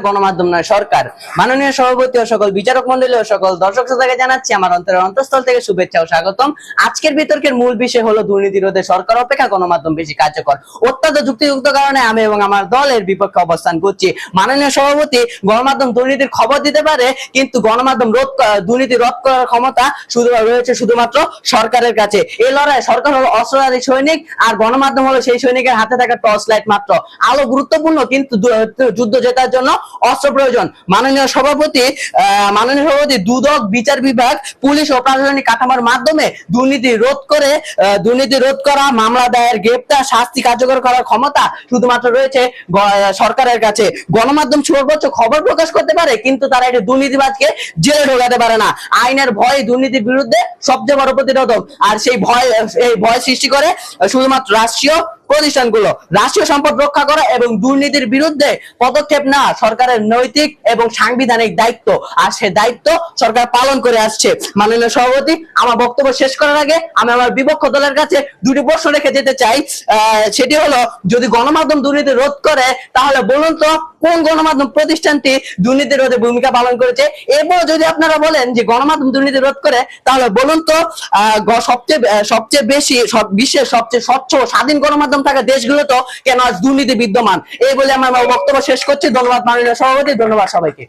গণমাধ্যম নয় সরকার। মাননীয় সভাপতি ও সকল বিচারক মন্ডলী ও সকল দর্শক শ্রোতাকে জানাচ্ছি আমার অন্তরের অন্তঃস্থল থেকে শুভেচ্ছা ও স্বাগতম। আজকের বিতর্কের মূল বিষয় হলো দুর্নীতি রোধে সরকার অপেক্ষা গণমাধ্যম বেশি কার্যকর। অত্যন্ত যুক্তিযুক্ত কারণে আমি এবং আমার দল এর বিপক্ষে অবস্থান করছি। মাননীয় সভাপতি, গণমাধ্যম দুর্নীতির খবর দিতে পারে, কিন্তু গণমাধ্যম দুর্নীতি রোধ করার ক্ষমতা রয়েছে শুধুমাত্র সরকারের কাছে। এই লড়াই সরকার হলো অস্ত্রধারী সৈনিক, আর গণমাধ্যম হলো সেই সৈনিকের হাতে থাকা টর্চ লাইট মাত্র। আলো গুরুত্বপূর্ণ, কিন্তু যুদ্ধ জেতার জন্য অস্ত্র প্রয়োজন। মাননীয় সভাপতি, দুদক, বিচার বিভাগ, পুলিশ ও প্রশাসনিক কাঠামোর মাধ্যমে দুর্নীতি রোধ করা, মামলা দায়ের, গ্রেপ্তার, শাস্তি কার্যকর করার ক্ষমতা শুধুমাত্র রয়েছে সরকারের কাছে। গণমাধ্যম সর্বোচ্চ খবর প্রকাশ করতে পারে, কিন্তু তারা একটি দুর্নীতিবাজকে জেলে ঢোকাতে পারে না। আইনের ভয় দুর্নীতির বিরুদ্ধে সবচেয়ে বড় প্রতিরোধক, আর সেই ভয় সৃষ্টি করে শুধুমাত্র রাষ্ট্রীয় প্রতিষ্ঠানগুলো। রাষ্ট্রীয় সম্পদ রক্ষা করা এবং দুর্নীতির বিরুদ্ধে পদক্ষেপ নেওয়া সরকারের নৈতিক এবং সাংবিধানিক দায়িত্ব, আর সে দায়িত্ব সরকার পালন করে আসছে। মাননীয় সভাপতি, আমার বক্তব্য শেষ করার আগে আমি আমার বিপক্ষ দলের কাছে দুটি প্রশ্ন রেখে যেতে চাই। সেটি হলো, যদি গণমাধ্যম দুর্নীতি রোধ করে, তাহলে বলুন তো কোন গণমাধ্যম প্রতিষ্ঠানটি দুর্নীতি রোধে ভূমিকা পালন করেছে? এরপর যদি আপনারা বলেন যে গণমাধ্যম দুর্নীতি রোধ করে, তাহলে বলুন তো সবচেয়ে বেশি বিশ্বের সবচেয়ে স্বচ্ছ স্বাধীন গণমাধ্যম থাকা দেশগুলো তো কেন আজ দুর্নীতি বিদ্যমান? এই বলে আমার বক্তব্য শেষ করছি। ধন্যবাদ মাননীয় সভাপতি, ধন্যবাদ সবাইকে।